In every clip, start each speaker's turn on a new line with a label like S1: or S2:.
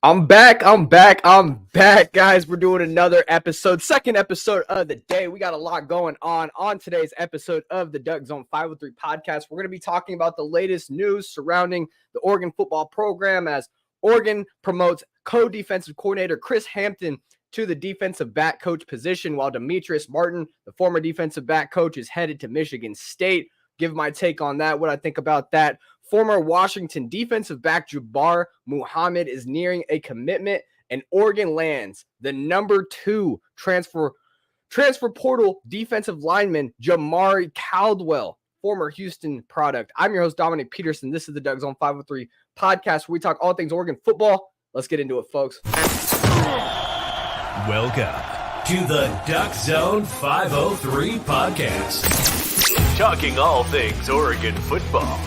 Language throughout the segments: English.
S1: I'm back, guys. We're doing another episode, second episode of the day. We got a lot going on today's episode of the DuckZone503 Podcast. We're going to be talking about the latest news surrounding the Oregon football program as Oregon promotes co-defensive coordinator Chris Hampton to the defensive back coach position, while Demetrice Martin, the former defensive back coach, is headed to Michigan State. Give my take on that, what I think about that. Former Washington defensive back Jabbar Muhammad is nearing a commitment, and Oregon lands the number 2 transfer portal defensive lineman Ja'Maree Caldwell, former Houston product. I'm your host, Dominiqk Peterson. This is the DuckZone503 Podcast, where we talk all things Oregon football. Let's get into it, folks.
S2: Welcome to the DuckZone503 Podcast, talking all things Oregon football,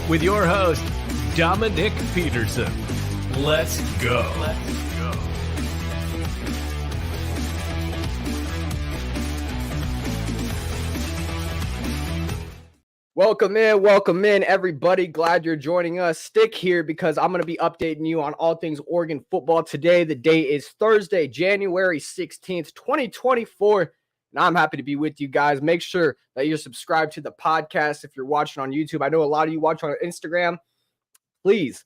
S2: with your host, Dominiqk Peterson. Let's go.
S1: Welcome in, everybody. Glad you're joining us. Stick here because I'm going to be updating you on all things Oregon football today. The day is Thursday, January 16th, 2024. And I'm happy to be with you guys. Make sure that you're subscribed to the podcast if you're watching on YouTube. I know a lot of you watch on Instagram. Please,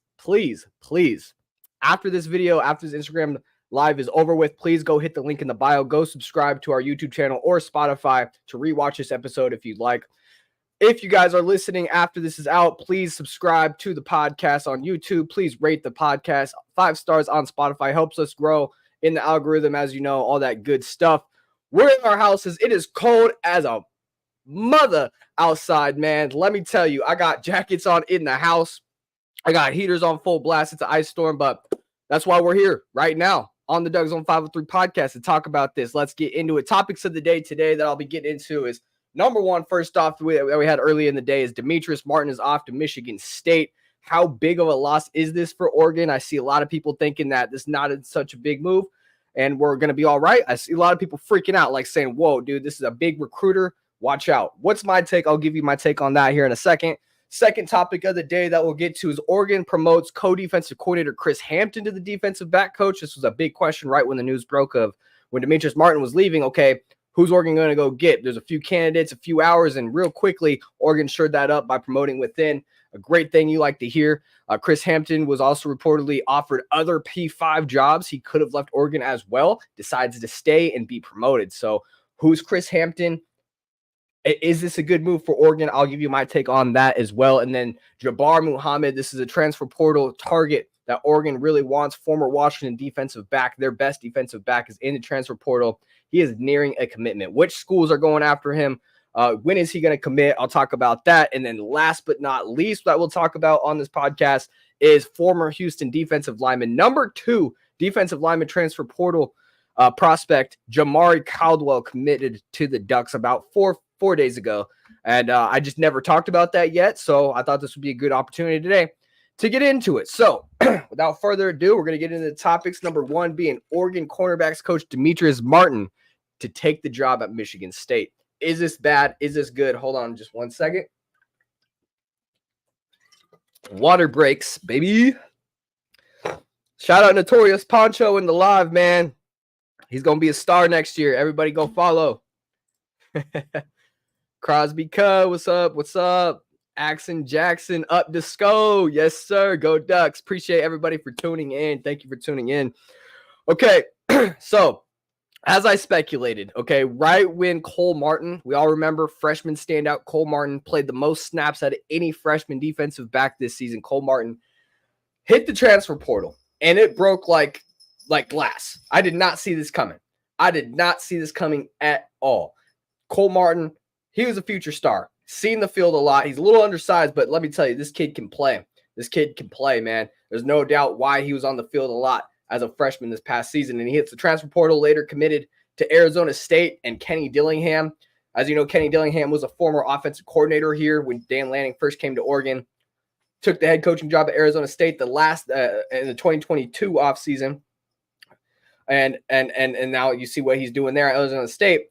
S1: after this video, after this Instagram live is over with, please go hit the link in the bio. Go subscribe to our YouTube channel or Spotify to rewatch this episode if you'd like. If you guys are listening after this is out, please subscribe to the podcast on YouTube. Please rate the podcast. 5 stars on Spotify helps us grow in the algorithm, as you know, all that good stuff. We're in our houses. It is cold as a mother outside, man. Let me tell you, I got jackets on in the house. I got heaters on full blast. It's an ice storm, but that's why we're here right now on the DuckZone503 Podcast to talk about this. Let's get into it. Topics of the day today that I'll be getting into is number one, first off, we had early in the day is Demetrice Martin is off to Michigan State. How big of a loss is this for Oregon? I see a lot of people thinking that this is not such a big move and we're going to be all right. I see a lot of people freaking out, like saying, whoa, dude, this is a big recruiter. Watch out. What's my take? I'll give you my take on that here in a second. Second topic of the day that we'll get to is Oregon promotes co-defensive coordinator Chris Hampton to the defensive back coach. This was a big question right when the news broke of when Demetrice Martin was leaving. Okay, who's Oregon going to go get? There's a few candidates, a few hours, and real quickly, Oregon shored that up by promoting within. A great thing you like to hear. Chris Hampton was also reportedly offered other P5 jobs. He could have left Oregon as well, decides to stay and be promoted. So who's Chris Hampton? Is this a good move for Oregon? I'll give you my take on that as well. And then Jabbar Muhammad, this is a transfer portal target that Oregon really wants. Former Washington defensive back, their best defensive back is in the transfer portal. He is nearing a commitment. Which schools are going after him? When is he going to commit? I'll talk about that. And then last but not least, that we'll talk about on this podcast is former Houston defensive lineman, number 2 defensive lineman transfer portal prospect, Ja'Maree Caldwell, committed to the Ducks about four days ago. And I just never talked about that yet. So I thought this would be a good opportunity today to get into it. So without further ado, we're going to get into the topics. Number 1 being Oregon cornerbacks coach Demetrice Martin to take the job at Michigan State. Is this bad? Is this good? Hold on just one second. Water breaks, baby. Shout out Notorious Poncho in the live, man. He's going to be a star next year. Everybody go follow. Crosby Cub, what's up? What's up? Axon Jackson up to SCO. Yes, sir. Go Ducks. Appreciate everybody for tuning in. Thank you for tuning in. Okay, so as I speculated, okay, right when Cole Martin, we all remember freshman standout Cole Martin played the most snaps out of any freshman defensive back this season. Cole Martin hit the transfer portal, and it broke like glass. I did not see this coming. I did not see this coming at all. Cole Martin, he was a future star. Seen the field a lot. He's a little undersized, but let me tell you, this kid can play. This kid can play, man. There's no doubt why he was on the field a lot as a freshman this past season. And he hits the transfer portal, later committed to Arizona State and Kenny Dillingham. As you know, Kenny Dillingham was a former offensive coordinator here when Dan Lanning first came to Oregon. Took the head coaching job at Arizona State in the 2022 offseason. And now you see what he's doing there at Arizona State.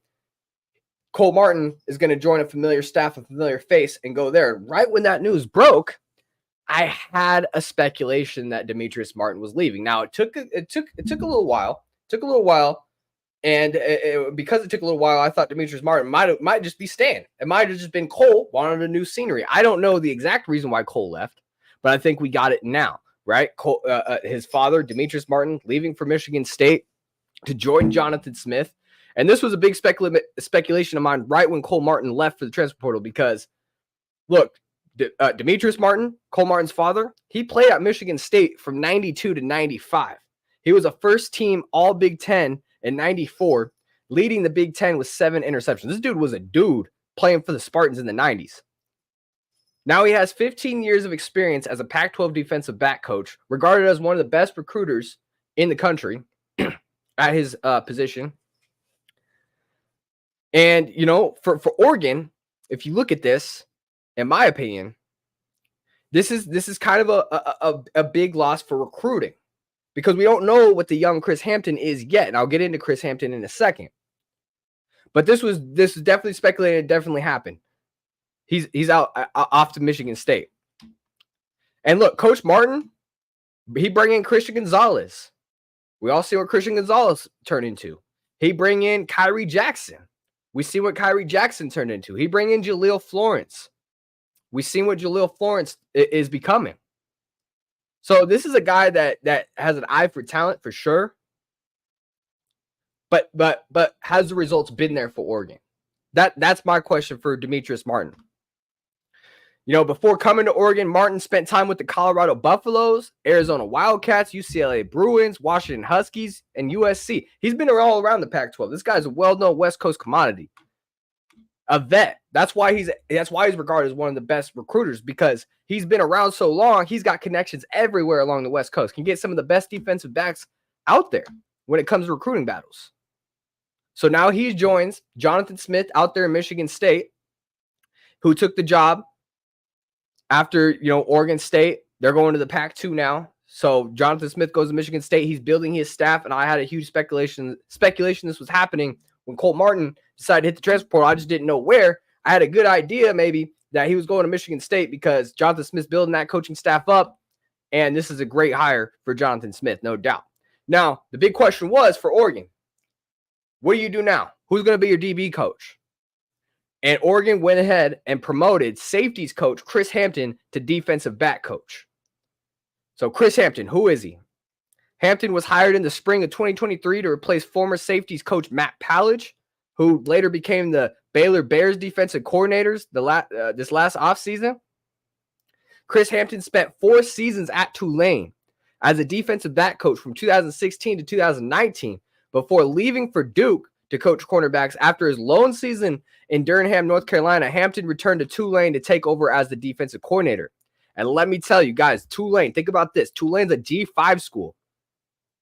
S1: Cole Martin is going to join a familiar staff, a familiar face, and go there. Right when that news broke, I had a speculation that Demetrice Martin was leaving. Now it took a little while. And because it took a little while, I thought Demetrice Martin might just be staying. It might have just been Cole wanted a new scenery. I don't know the exact reason why Cole left, but I think we got it now, right? Cole, his father, Demetrice Martin, leaving for Michigan State to join Jonathan Smith. And this was a big speculation of mine right when Cole Martin left for the transfer portal because, look, Demetrice Martin, Cole Martin's father, he played at Michigan State from 92 to 95. He was a first-team All-Big Ten in 94, leading the Big Ten with 7 interceptions. This dude was a dude playing for the Spartans in the 90s. Now he has 15 years of experience as a Pac-12 defensive back coach, regarded as one of the best recruiters in the country at his position. And, you know, for Oregon, if you look at this, in my opinion, this is kind of a big loss for recruiting. Because we don't know what the young Chris Hampton is yet. And I'll get into Chris Hampton in a second. But this was definitely speculated, definitely happened. He's out off to Michigan State. And look, Coach Martin, he bring in Christian Gonzalez. We all see what Christian Gonzalez turned into. He bring in Kyrie Jackson. We see what Kyrie Jackson turned into. He bring in Jaleel Florence. We see what Jaleel Florence is becoming. So this is a guy that has an eye for talent for sure. But has the results been there for Oregon? That's my question for Demetrice Martin. You know, before coming to Oregon, Martin spent time with the Colorado Buffaloes, Arizona Wildcats, UCLA Bruins, Washington Huskies, and USC. He's been all around the Pac-12. This guy's a well-known West Coast commodity. A vet. That's why he's regarded as one of the best recruiters, because he's been around so long. He's got connections everywhere along the West Coast. Can get some of the best defensive backs out there when it comes to recruiting battles. So now he joins Jonathan Smith out there in Michigan State, who took the job after, you know, Oregon State. They're going to the Pac-2 now. So Jonathan Smith goes to Michigan State. He's building his staff, and I had a huge speculation this was happening when Cole Martin decided to hit the transfer portal. I just didn't know where. I had a good idea maybe that he was going to Michigan State because Jonathan Smith's building that coaching staff up, and this is a great hire for Jonathan Smith, no doubt. Now, the big question was for Oregon, what do you do now? Who's going to be your DB coach? And Oregon went ahead and promoted safeties coach Chris Hampton to defensive back coach. So Chris Hampton, who is he? Hampton was hired in the spring of 2023 to replace former safeties coach Matt Pallage, who later became the Baylor Bears defensive coordinators this last offseason. Chris Hampton spent 4 seasons at Tulane as a defensive back coach from 2016 to 2019 before leaving for Duke to coach cornerbacks. After his lone season in Durham, North Carolina, Hampton returned to Tulane to take over as the defensive coordinator. And let me tell you guys, Tulane, think about this. Tulane's a G5 school.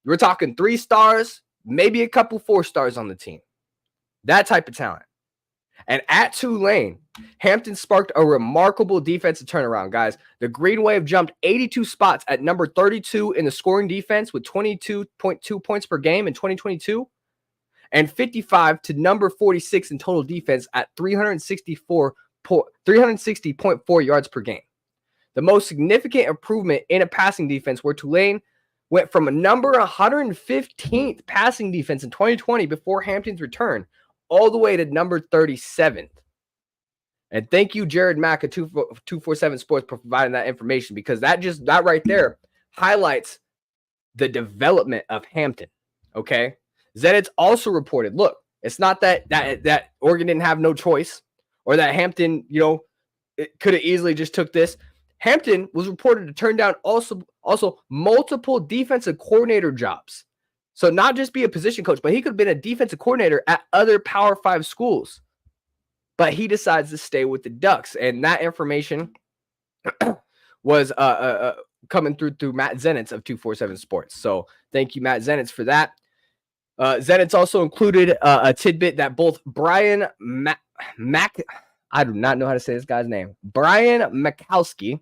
S1: We're talking 3 stars, maybe a couple 4 stars on the team. That type of talent. And at Tulane, Hampton sparked a remarkable defensive turnaround, guys. The Green Wave jumped 82 spots at number 32 in the scoring defense with 22.2 points per game in 2022 and 55 to number 46 in total defense at 360.4 yards per game. The most significant improvement in a passing defense where Tulane went from a number 115th passing defense in 2020 before Hampton's return all the way to number 37th. And thank you, Jared Mack of 247 Sports, for providing that information, because that right there highlights the development of Hampton. Okay. Zenitz also reported, look, it's not that Oregon didn't have no choice or that Hampton, you know, it could have easily just took this. Hampton was reported to turn down also multiple defensive coordinator jobs. So not just be a position coach, but he could have been a defensive coordinator at other Power 5 schools. But he decides to stay with the Ducks. And that information was coming through Matt Zenitz of 247 Sports. So thank you, Matt Zenitz, for that. Zenitz also included a tidbit that both Brian I do not know how to say this guy's name, Brian Makowski,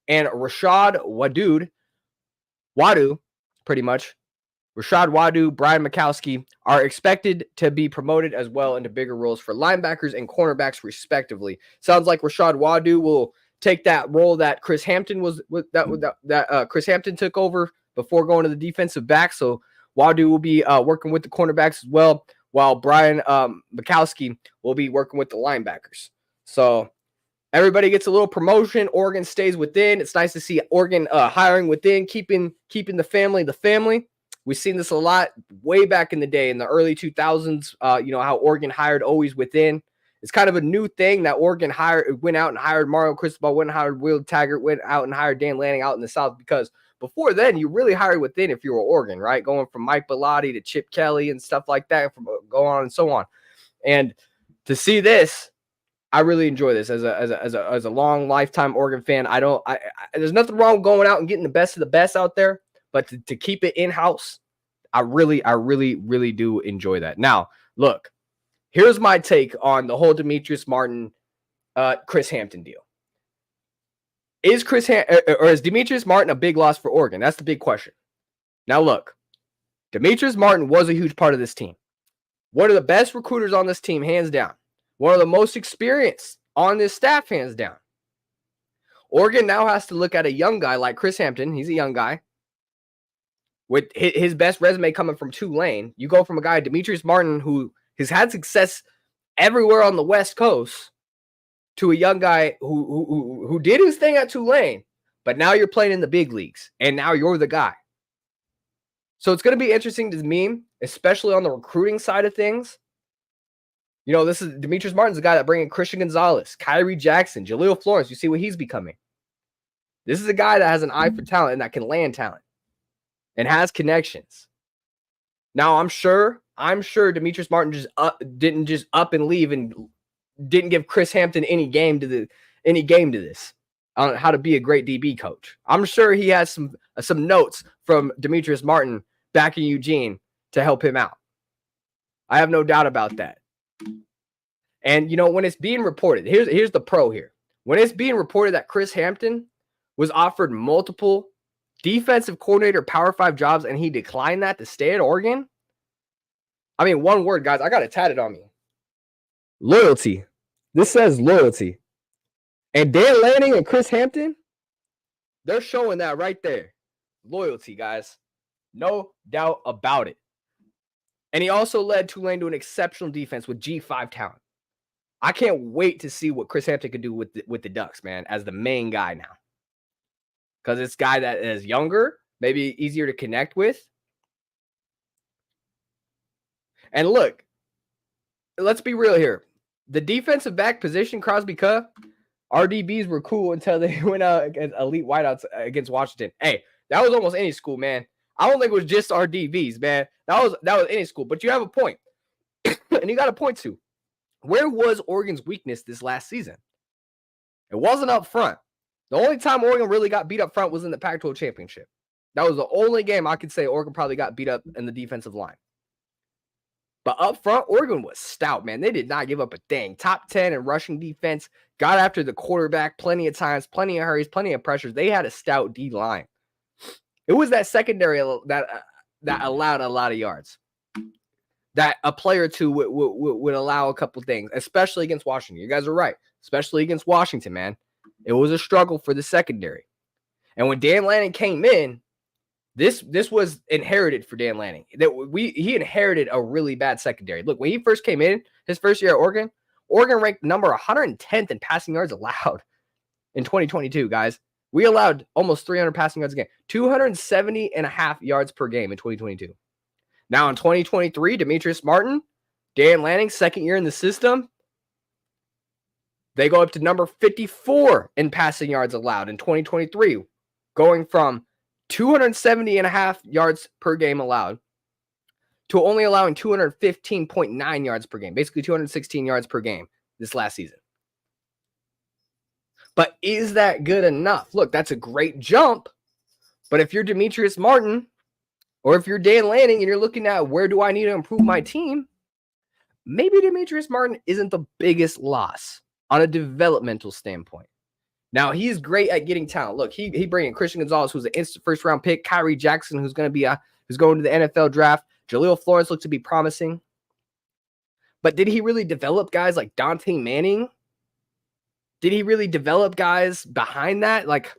S1: and Rashad Wadu, pretty much. Rashad Wadu, Brian Makowski are expected to be promoted as well into bigger roles for linebackers and cornerbacks, respectively. Sounds like Rashad Wadu will take that role that Chris Hampton Chris Hampton took over before going to the defensive back. So Wadu will be working with the cornerbacks as well, while Brian Mikowski will be working with the linebackers. So everybody gets a little promotion. Oregon stays within. It's nice to see Oregon hiring within, keeping the family. We've seen this a lot way back in the day in the early 2000s. How Oregon hired always within. It's kind of a new thing that Oregon went out and hired Mario Cristobal, went and hired Will Taggart, went out and hired Dan Lanning out in the South, because before then you really hired within if you were Oregon, right? Going from Mike Bellotti to Chip Kelly and stuff like that, from go on and so on. And to see this, I really enjoy this as a long lifetime Oregon fan. There's nothing wrong with going out and getting the best of the best out there, but to keep it in-house, I really do enjoy that. Now, look, here's my take on the whole Demetrice Martin, Chris Hampton deal. Is Demetrice Martin a big loss for Oregon? That's the big question. Now, look, Demetrice Martin was a huge part of this team. One of the best recruiters on this team, hands down. One of the most experienced on this staff, hands down. Oregon now has to look at a young guy like Chris Hampton. He's a young guy with his best resume coming from Tulane. You go from a guy, Demetrice Martin, who has had success everywhere on the West Coast, to a young guy who did his thing at Tulane, but now you're playing in the big leagues, and now you're the guy. So it's going to be interesting to me, especially on the recruiting side of things. This is Demetrice Martin's the guy that bringing Christian Gonzalez, Kyrie Jackson, Jaleel Florence. You see what he's becoming. This is a guy that has an eye for talent and that can land talent and has connections. Now, I'm sure Demetrice Martin didn't just up and leave and didn't give Chris Hampton any game to this on how to be a great DB coach. I'm sure he has some notes from Demetrice Martin back in Eugene to help him out. I have no doubt about that. And when it's being reported, here's the pro here. When it's being reported that Chris Hampton was offered multiple defensive coordinator Power 5 jobs and he declined that to stay at Oregon. I mean, one word, guys, I got it tatted on me. Loyalty. This says loyalty. And Dan Lanning and Chris Hampton, they're showing that right there. Loyalty, guys. No doubt about it. And he also led Tulane to an exceptional defense with G5 talent. I can't wait to see what Chris Hampton could do with the Ducks, man, as the main guy now. Because it's a guy that is younger, maybe easier to connect with. And look, let's be real here. The defensive back position, Crosby Cup, RDBs were cool until they went out against elite wideouts against Washington. Hey, that was almost any school, man. I don't think it was just RDBs, man. That was any school. But you have a point. And you got a point too. Where was Oregon's weakness this last season? It wasn't up front. The only time Oregon really got beat up front was in the Pac-12 championship. That was the only game I could say Oregon probably got beat up in the defensive line. But up front, Oregon was stout, man. They did not give up a thing. Top 10 in rushing defense. Got after the quarterback plenty of times, plenty of hurries, plenty of pressures. They had a stout D-line. It was that secondary that allowed a lot of yards. That a player or two would allow a couple things, especially against Washington. You guys are right. Especially against Washington, man. It was a struggle for the secondary. And when Dan Lanning came in, this was inherited for Dan Lanning. He inherited a really bad secondary. Look, when he first came in, his first year at Oregon ranked number 110th in passing yards allowed in 2022, guys. We allowed almost 300 passing yards a game, 270.5 yards per game in 2022. Now in 2023, Demetrice Martin, Dan Lanning, second year in the system, they go up to number 54 in passing yards allowed in 2023, going from 270.5 yards per game allowed to only allowing 215.9 yards per game, basically 216 yards per game this last season. But is that good enough? Look, that's a great jump. But if you're Demetrice Martin or if you're Dan Lanning and you're looking at where do I need to improve my team, maybe Demetrice Martin isn't the biggest loss on a developmental standpoint. Now, he's great at getting talent. Look, he bringing Christian Gonzalez, who's an instant first-round pick, Kyrie Jackson, who's going to who's going to the NFL draft. Jaleel Florence looks to be promising. But did he really develop guys like Dante Manning? Did he really develop guys behind that? Like,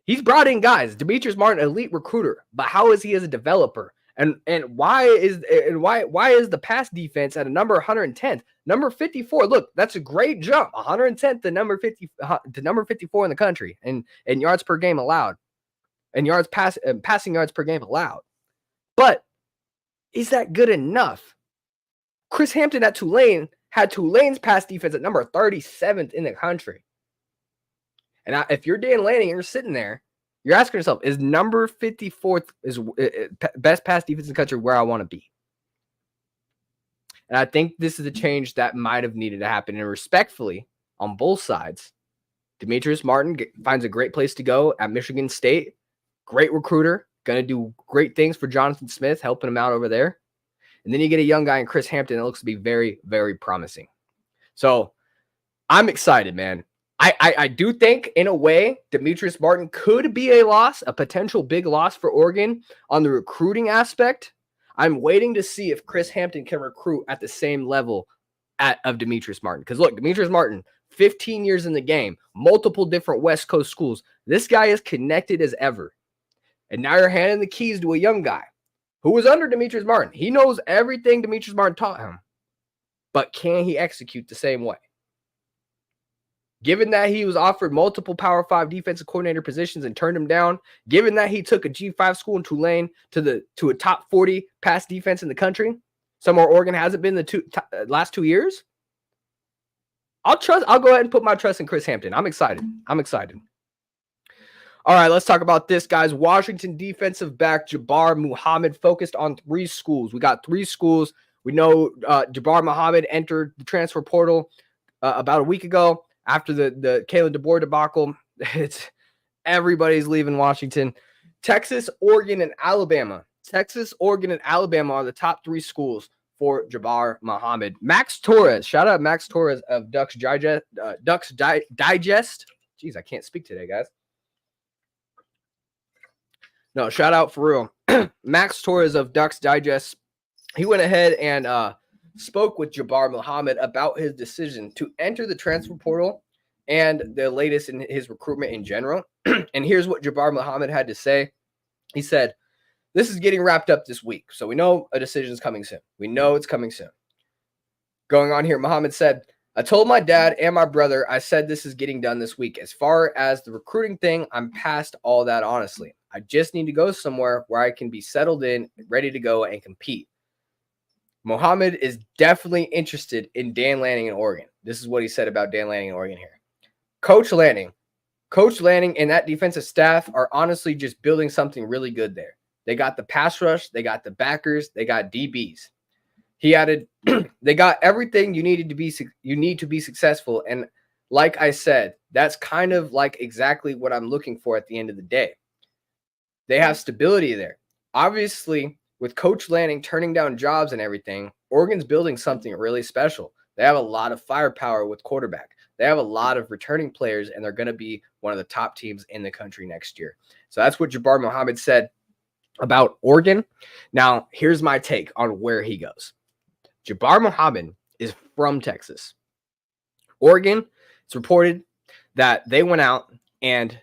S1: he's brought in guys. Demetrice Martin, elite recruiter, but how is he as a developer? And why is the pass defense at a number 110th, number 54? Look, that's a great jump, 110th to number 54 in the country, and yards per game allowed, and passing yards per game allowed. But is that good enough? Chris Hampton at Tulane had Tulane's pass defense at number 37th in the country. And if you're Dan Lanning and you're sitting there, you're asking yourself, is number 54th is best pass defense in the country where I want to be? And I think this is a change that might have needed to happen. And respectfully, on both sides, Demetrice Martin finds a great place to go at Michigan State. Great recruiter, going to do great things for Jonathan Smith, helping him out over there. And then you get a young guy in Chris Hampton that looks to be very, very promising. So I'm excited, man. I do think, in a way, Demetrice Martin could be a loss, a potential big loss for Oregon on the recruiting aspect. I'm waiting to see if Chris Hampton can recruit at the same level of Demetrice Martin. Because, look, Demetrice Martin, 15 years in the game, multiple different West Coast schools. This guy is connected as ever. And now you're handing the keys to a young guy who was under Demetrice Martin. He knows everything Demetrice Martin taught him. But can he execute the same way? Given that he was offered multiple Power 5 defensive coordinator positions and turned him down, given that he took a G5 school in Tulane to a top 40 pass defense in the country, somewhere Oregon hasn't been the last 2 years, I'll go ahead and put my trust in Chris Hampton. I'm excited. All right, let's talk about this, guys. Washington defensive back Jabbar Muhammad focused on 3 schools. We got 3 schools. We know Jabbar Muhammad entered the transfer portal about a week ago. After the Kalen DeBoer debacle, everybody's leaving Washington. Texas, Oregon, and Alabama. Texas, Oregon, and Alabama are the top 3 schools for Jabbar Muhammad. Max Torres, shout out Max Torres of Ducks Digest. Jeez, I can't speak today, guys. No, shout out for real. Max Torres of Ducks Digest. He went ahead and spoke with Jabbar Muhammad about his decision to enter the transfer portal and the latest in his recruitment in general. And here's what Jabbar Muhammad had to say. He said, "This is getting wrapped up this week, so we know a decision is coming soon. We know it's coming soon." Going on here, Muhammad said, "I told my dad and my brother, I said this is getting done this week. As far as the recruiting thing, I'm past all that, honestly. I just need to go somewhere where I can be settled in, ready to go and compete." Muhammad is definitely interested in Dan Lanning in Oregon. This is what he said about Dan Lanning in Oregon here. Coach Lanning and that defensive staff are honestly just building something really good there. They got the pass rush, they got the backers, they got DBs. He added, they got everything you need to be successful. And like I said, that's kind of like exactly what I'm looking for at the end of the day. They have stability there. Obviously, with Coach Lanning turning down jobs and everything, Oregon's building something really special. They have a lot of firepower with quarterback. They have a lot of returning players, and they're going to be one of the top teams in the country next year. So that's what Jabbar Muhammad said about Oregon. Now, here's my take on where he goes. Jabbar Muhammad is from Texas. Oregon, it's reported that they went out and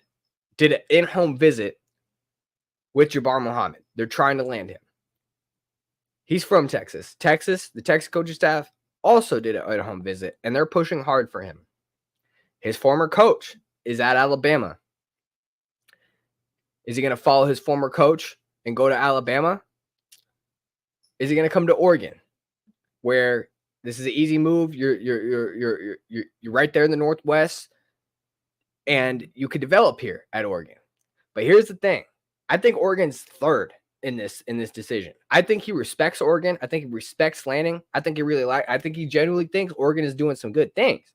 S1: did an in-home visit with Jabbar Muhammad. They're trying to land him. He's from Texas. The Texas coaching staff also did an at-home visit, and they're pushing hard for him. His former coach is at Alabama. Is he going to follow his former coach and go to Alabama? Is he going to come to Oregon, where this is an easy move? You're right there in the Northwest, and you could develop here at Oregon. But here's the thing: I think Oregon's third in this decision. I think he respects Oregon. I think he respects Lanning. I think he genuinely thinks Oregon is doing some good things.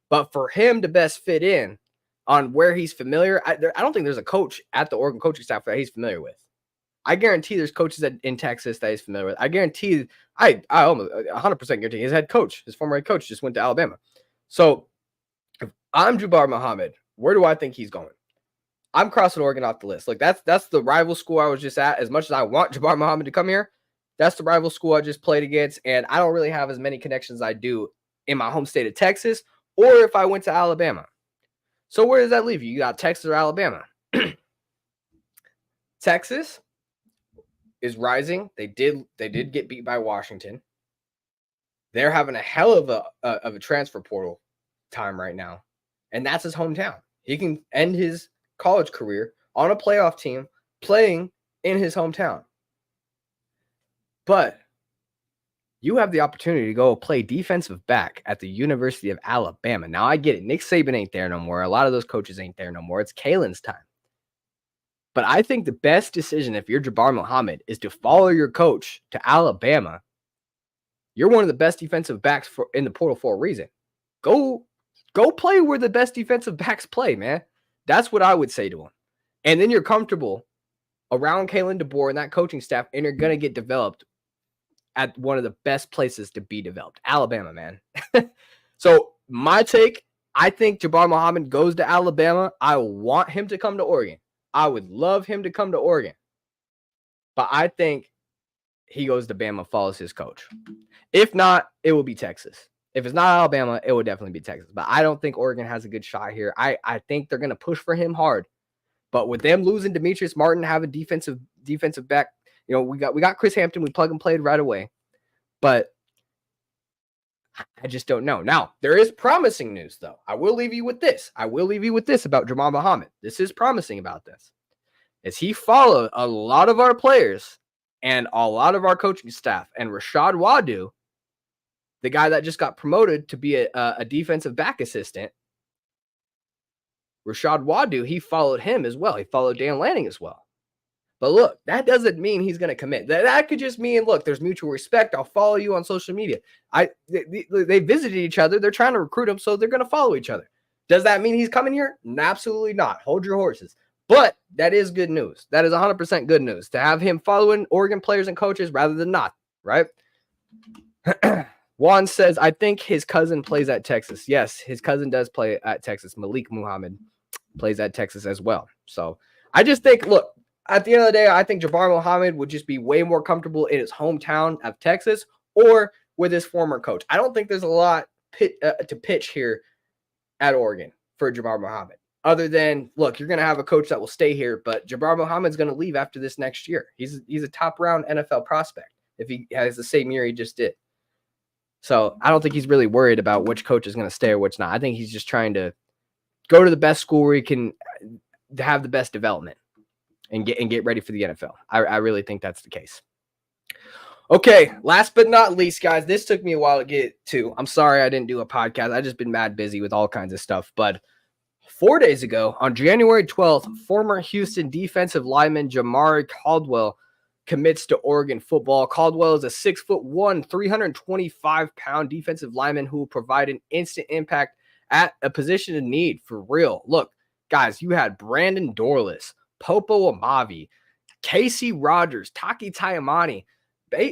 S1: But for him to best fit in on where he's familiar, I don't think there's a coach at the Oregon coaching staff that he's familiar with. I guarantee there's coaches in Texas that he's familiar with. I guarantee, I almost 100% guarantee his former head coach just went to Alabama. So if I'm Jabbar Muhammad, where do I think he's going? I'm crossing Oregon off the list. Like that's the rival school I was just at. As much as I want Jabbar Muhammad to come here, that's the rival school I just played against. And I don't really have as many connections as I do in my home state of Texas or if I went to Alabama. So where does that leave you? You got Texas or Alabama. Texas is rising. They did get beat by Washington. They're having a hell of a transfer portal time right now, and that's his hometown. He can end his college career on a playoff team playing in his hometown. But you have the opportunity to go play defensive back at the University of Alabama. Now, I get it. Nick Saban ain't there no more. A lot of those coaches ain't there no more. It's Kalen's time. But I think the best decision if you're Jabbar Muhammad is to follow your coach to Alabama. You're one of the best defensive backs in the portal for a reason. Go play where the best defensive backs play, man. That's what I would say to him. And then you're comfortable around Kalen DeBoer and that coaching staff, and you're going to get developed at one of the best places to be developed. Alabama, man. So my take, I think Jabbar Muhammad goes to Alabama. I want him to come to Oregon. I would love him to come to Oregon. But I think he goes to Bama, follows his coach. If not, it will be Texas. If it's not Alabama, it would definitely be Texas. But I don't think Oregon has a good shot here. I think they're going to push for him hard. But with them losing Demetrice Martin, having defensive back, you know, we got Chris Hampton. We plug and played right away. But I just don't know. Now, there is promising news, though. I will leave you with this. About Jabbar Muhammad. This is promising about this. Is he followed a lot of our players and a lot of our coaching staff. And Rashad Wadu, the guy that just got promoted to be a defensive back assistant, Rashad Wadu, he followed him as well. He followed Dan Lanning as well. But look, that doesn't mean he's going to commit. That could just mean, look, there's mutual respect. I'll follow you on social media. They visited each other. They're trying to recruit him, so they're going to follow each other. Does that mean he's coming here? Absolutely not. Hold your horses. But that is good news. That is 100% good news to have him following Oregon players and coaches rather than not, right? Juan says, I think his cousin plays at Texas. Yes, his cousin does play at Texas. Malik Muhammad plays at Texas as well. So I just think, look, at the end of the day, I think Jabbar Muhammad would just be way more comfortable in his hometown of Texas or with his former coach. I don't think there's a lot to pitch here at Oregon for Jabbar Muhammad. Other than, look, you're going to have a coach that will stay here, but Jabbar Muhammad's going to leave after this next year. He's a top-round NFL prospect if he has the same year he just did. So I don't think he's really worried about which coach is going to stay or which not. I think he's just trying to go to the best school where he can have the best development and get ready for the NFL. I really think that's the case. Okay, last but not least, guys, this took me a while to get to. I'm sorry I didn't do a podcast. I've just been mad busy with all kinds of stuff, but 4 days ago, on January 12th, former Houston defensive lineman Ja'Maree Caldwell commits to Oregon football. Caldwell is a 6'1", 325-pound defensive lineman who will provide an instant impact at a position of need for real. Look, guys, you had Brandon Dorless, Popo Amavi, Casey Rogers, Taki Taimani,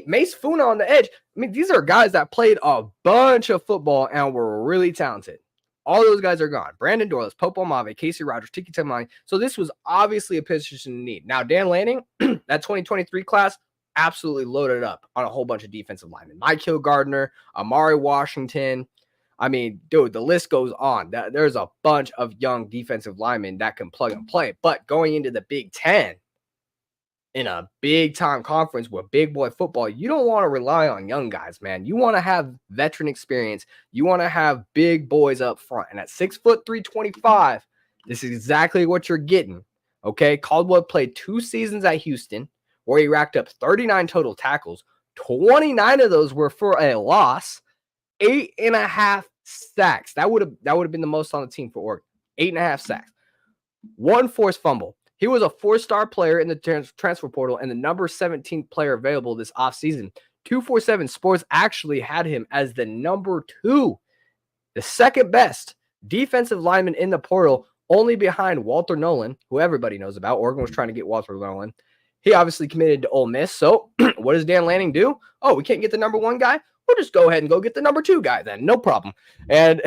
S1: Mace Funa on the edge. I mean, these are guys that played a bunch of football and were really talented. All those guys are gone. Brandon Dorless, Popo Amavi, Casey Rogers, Taki Taimani. So this was obviously a position in need. Now, Dan Lanning, that 2023 class, absolutely loaded up on a whole bunch of defensive linemen. Michael Gardner, Amari Washington. I mean, dude, the list goes on. There's a bunch of young defensive linemen that can plug and play. But going into the Big Ten, in a big-time conference with big boy football, you don't want to rely on young guys, man. You want to have veteran experience. You want to have big boys up front. And at 6'3", 325, this is exactly what you're getting, okay? Caldwell played 2 seasons at Houston where he racked up 39 total tackles. 29 of those were for a loss. 8.5 sacks. That would have been the most on the team for Oregon. 8.5 sacks. 1 forced fumble. He was a 4-star player in the transfer portal and the number 17 player available this offseason. 247 Sports actually had him as the number 2, the second best defensive lineman in the portal, only behind Walter Nolan, who everybody knows about. Oregon was trying to get Walter Nolan. He obviously committed to Ole Miss. So what does Dan Lanning do? Oh, we can't get the number 1 guy? We'll just go ahead and go get the number 2 guy then. No problem. And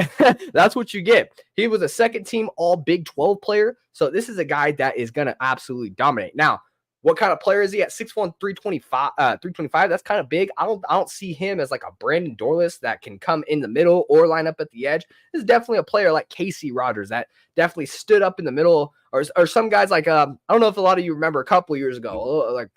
S1: that's what you get. He was a second-team all Big 12 player. So this is a guy that is going to absolutely dominate. Now, What kind of player is he at 6'1", 325? 325. That's kind of big. I don't see him as like a Brandon Dorless that can come in the middle or line up at the edge. This is definitely a player like Casey Rogers that definitely stood up in the middle, or some guys like I don't know if a lot of you remember a couple years ago, like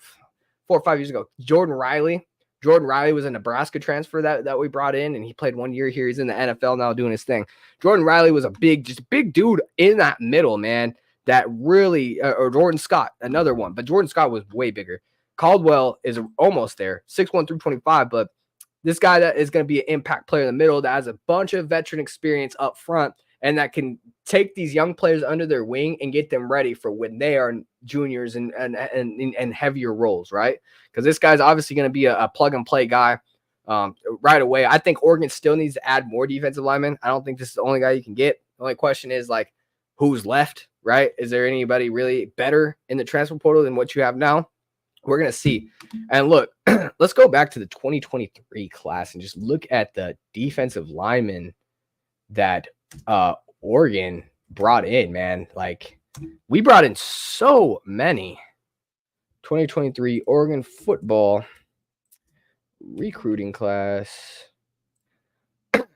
S1: 4 or 5 years ago, Jordan Riley. Jordan Riley was a Nebraska transfer that we brought in, and he played 1 year here. He's in the NFL now doing his thing. Jordan Riley was just a big dude in that middle, man. That really, or Jordan Scott, another one, but Jordan Scott was way bigger. Caldwell is almost there, 6'1", 325, but this guy that is going to be an impact player in the middle that has a bunch of veteran experience up front and that can take these young players under their wing and get them ready for when they are juniors and heavier roles, right? Because this guy's obviously going to be a plug-and-play guy right away. I think Oregon still needs to add more defensive linemen. I don't think this is the only guy you can get. The only question is, like, who's left? Right? Is there anybody really better in the transfer portal than what you have now? We're going to see. And look, let's go back to the 2023 class and just look at the defensive linemen that Oregon brought in, man. Like, we brought in so many. 2023 Oregon football recruiting class.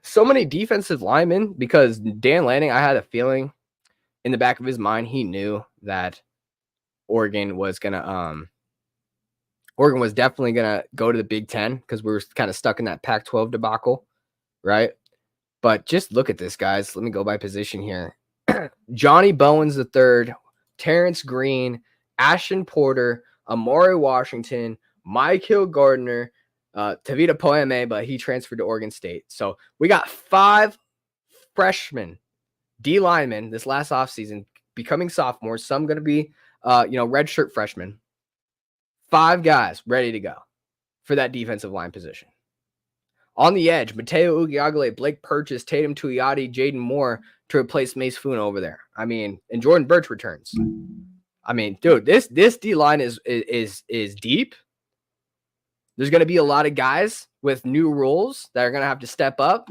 S1: So many defensive linemen because Dan Lanning, I had a feeling in the back of his mind, he knew that Oregon was definitely gonna go to the Big Ten because we were kind of stuck in that Pac-12 debacle, right? But just look at this, guys. Let me go by position here. Johnny Bowens III, Terrence Green, Ashton Porter, Amari Washington, Michael Gardner, Tavita Poeme, but he transferred to Oregon State. So we got 5 freshmen D linemen this last offseason becoming sophomores. Some going to be, redshirt freshmen. 5 guys ready to go for that defensive line position. On the edge, Mateo Ugiagale, Blake Purchase, Tatum Tuioti, Jaden Moore to replace Mace Foon over there. I mean, and Jordan Birch returns. I mean, dude, this D line is deep. There's going to be a lot of guys with new roles that are going to have to step up.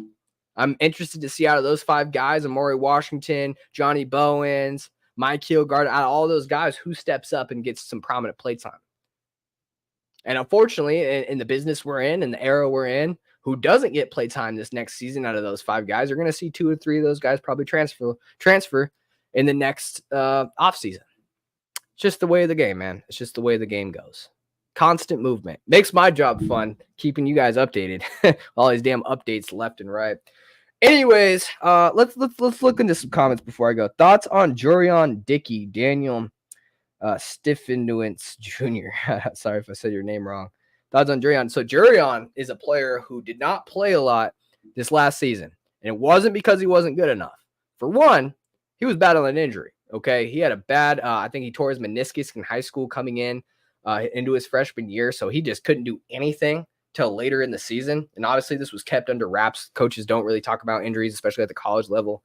S1: I'm interested to see out of those 5 guys, Amari Washington, Johnny Bowens, Michael Gardner, out of all those guys, who steps up and gets some prominent play time. And unfortunately, in the business we're in the era we're in, who doesn't get play time this next season out of those 5 guys, you're going to see 2 or 3 of those guys probably transfer in the next offseason. It's just the way of the game, man. It's just the way the game goes. Constant movement. Makes my job fun, keeping you guys updated. All these damn updates left and right. Anyways, let's look into some comments before I go. Thoughts on Jurion Dickey, Daniel Stiffenuance Jr. Sorry if I said your name wrong. Thoughts on Jurion. So Jurion is a player who did not play a lot this last season. And it wasn't because he wasn't good enough. For one, he was battling an injury. Okay. He had a bad, I think he tore his meniscus in high school coming into his freshman year. So he just couldn't do anything till later in the season. And obviously this was kept under wraps. Coaches don't really talk about injuries, especially at the college level.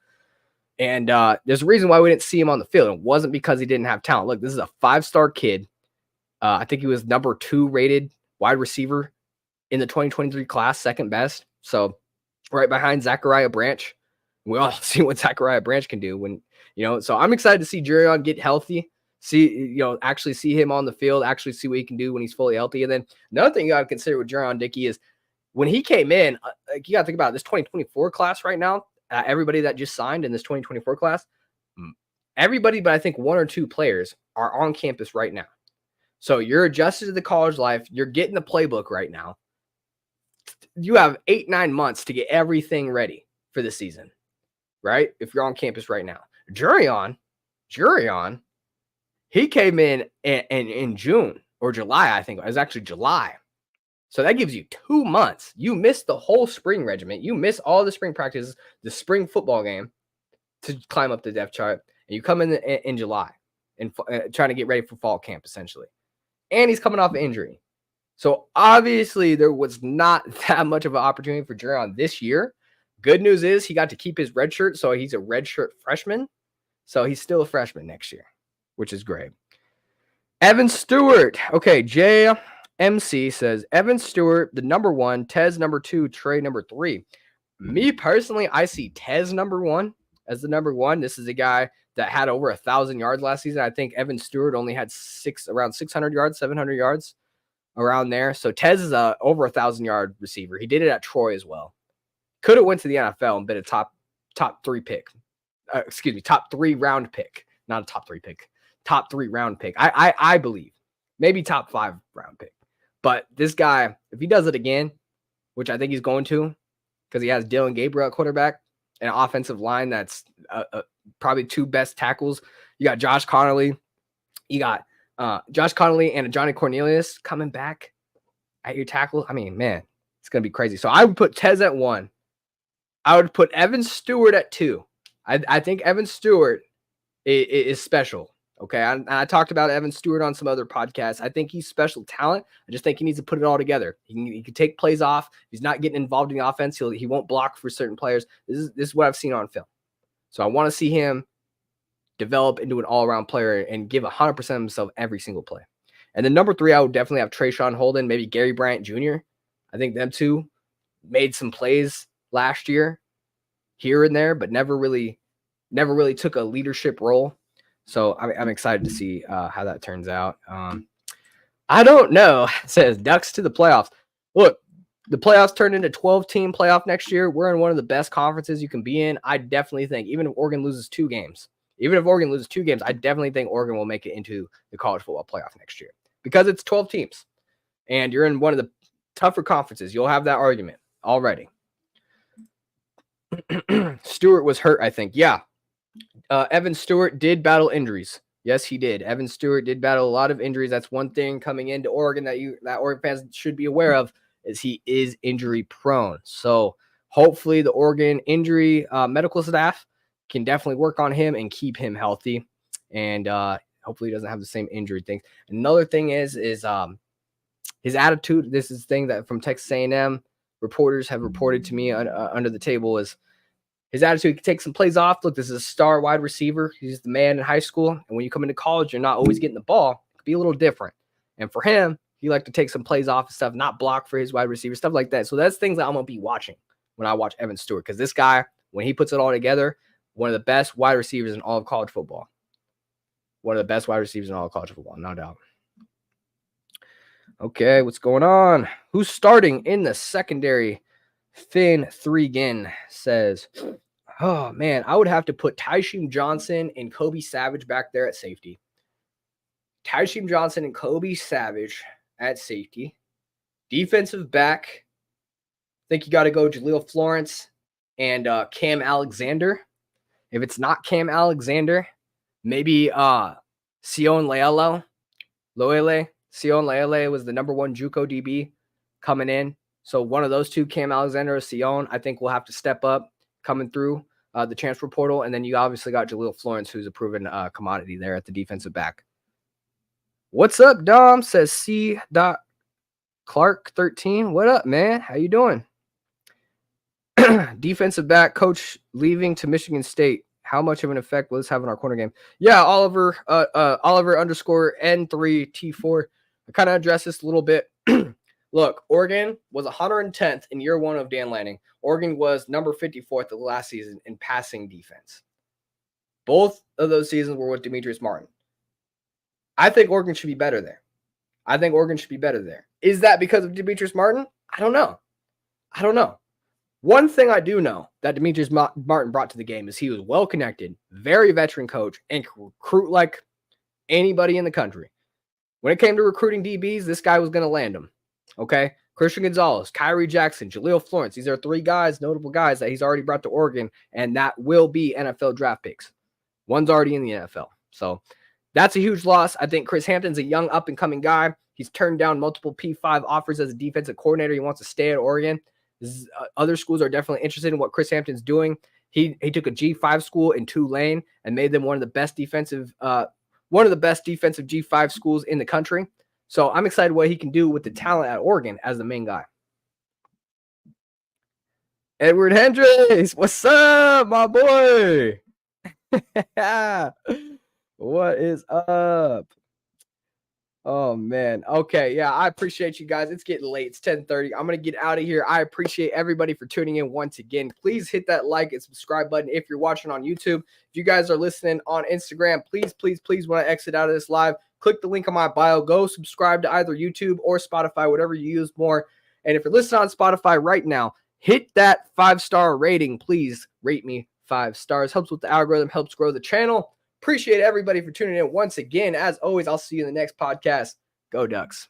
S1: And there's a reason why we didn't see him on the field. It wasn't because he didn't have talent. Look, this is a 5-star kid. I think he was number 2 rated wide receiver in the 2023 class, second best. So right behind Zachariah Branch. We all see what Zachariah Branch can do when, so I'm excited to see Jurion get healthy, actually see him on the field, actually see what he can do when he's fully healthy. And then another thing you got to consider with Jurion Dickey is when he came in, you got to think about this 2024 class right now. Everybody that just signed in this 2024 class, everybody but I think 1 or 2 players are on campus right now. So you're adjusted to the college life. You're getting the playbook right now. You have 8-9 months to get everything ready for the season, right? If you're on campus right now. Jurion, he came in June or July, I think. It was actually July. So that gives you 2 months. You missed the whole spring regiment. You miss all the spring practices, the spring football game to climb up the depth chart. And you come in July and trying to get ready for fall camp, essentially. And he's coming off an injury. So obviously there was not that much of an opportunity for Jurion this year. Good news is he got to keep his red shirt. So he's a red shirt freshman. So he's still a freshman next year, which is great. Evan Stewart. Okay, JMC says, Evan Stewart, the number 1, Tez number 2, Trey number 3. Me personally, I see Tez number 1 as the number 1. This is a guy that had over 1,000 yards last season. I think Evan Stewart only had around 600 yards, 700 yards around there. So Tez is a over 1,000-yard receiver. He did it at Troy as well. Could have went to the NFL and been a top 3 pick. Top 3 round pick. Not a top 3 pick. Top 3 round pick. I believe. Maybe top 5 round pick. But this guy, if he does it again, which I think he's going to, because he has Dylan Gabriel at quarterback, an offensive line that's probably 2 best tackles. You got Josh Connolly. You got Josh Connolly and Johnny Cornelius coming back at your tackle. I mean, man, it's going to be crazy. So I would put Tez at 1. I would put Evan Stewart at 2. I think Evan Stewart is special. Okay. I talked about Evan Stewart on some other podcasts. I think he's special talent. I just think he needs to put it all together. He can take plays off. He's not getting involved in the offense. He won't block for certain players. This is what I've seen on film. So I want to see him develop into an all-around player and give 100% of himself every single play. And then number 3, I would definitely have Trayshawn Holden, maybe Gary Bryant Jr. I think them two made some plays last year here and there, but never really took a leadership role. So I'm excited to see how that turns out. I don't know. It says Ducks to the playoffs. Look, the playoffs turned into 12-team playoff next year. We're in one of the best conferences you can be in. I definitely think, even if Oregon loses 2 games, I definitely think Oregon will make it into the college football playoff next year because it's 12 teams and you're in one of the tougher conferences. You'll have that argument already. Stewart was hurt, I think. Yeah. Evan Stewart did battle injuries. Yes, he did. Evan Stewart did battle a lot of injuries. That's one thing coming into Oregon that Oregon fans should be aware of is he is injury prone. So hopefully the Oregon injury medical staff can definitely work on him and keep him healthy. And hopefully he doesn't have the same injury things. Another thing is his attitude. This is the thing that from Texas A&M reporters have reported to me under the table is his attitude. He can take some plays off. Look, this is a star wide receiver. He's the man in high school. And when you come into college, you're not always getting the ball. It could be a little different. And for him, he liked to take some plays off and stuff, not block for his wide receiver, stuff like that. So that's things that I'm going to be watching when I watch Evan Stewart. Because this guy, when he puts it all together, one of the best wide receivers in all of college football. One of the best wide receivers in all of college football, no doubt. Okay, what's going on? Who's starting in the secondary? Finn 3gin says, oh, man, I would have to put Tysheem Johnson and Kobe Savage back there at safety. Tysheem Johnson and Kobe Savage at safety. Defensive back, I think you got to go Jaleel Florence and Cam Alexander. If it's not Cam Alexander, maybe Sion Loele. Sion Loele was the number 1 JUCO DB coming in. So one of those two, Cam Alexander or Sion, I think will have to step up coming through the transfer portal. And then you obviously got Jaleel Florence, who's a proven commodity there at the defensive back. What's up, Dom? Says C. Clark 13. What up, man? How you doing? Defensive back coach leaving to Michigan State. How much of an effect will this have on our corner game? Yeah, Oliver _ N3T4. I kind of addressed this a little bit. Look, Oregon was 110th in year 1 of Dan Lanning. Oregon was number 54th of the last season in passing defense. Both of those seasons were with Demetrice Martin. I think Oregon should be better there. Is that because of Demetrice Martin? I don't know. One thing I do know that Demetrice Martin brought to the game is he was well-connected, very veteran coach, and could recruit like anybody in the country. When it came to recruiting DBs, this guy was going to land them. Okay? Christian Gonzalez, Kyrie Jackson, Jaleel Florence. These are 3 guys, notable guys that he's already brought to Oregon, and that will be NFL draft picks. One's already in the NFL. So that's a huge loss. I think Chris Hampton's a young up-and-coming guy. He's turned down multiple P5 offers as a defensive coordinator. He wants to stay at Oregon. Other schools are definitely interested in what Chris Hampton's doing. He took a G5 school in Tulane and made them one of the best defensive G5 schools in the country. So I'm excited what he can do with the talent at Oregon as the main guy. Edward Hendricks, what's up, my boy? What is up? Oh, man. Okay. Yeah, I appreciate you guys. It's getting late. It's 10:30. I'm going to get out of here. I appreciate everybody for tuning in once again. Please hit that like and subscribe button if you're watching on YouTube. If you guys are listening on Instagram, please, when I exit out of this live, click the link on my bio. Go subscribe to either YouTube or Spotify, whatever you use more. And if you're listening on Spotify right now, hit that 5-star rating. Please rate me 5 stars. Helps with the algorithm, helps grow the channel. Appreciate everybody for tuning in once again. As always, I'll see you in the next podcast. Go Ducks.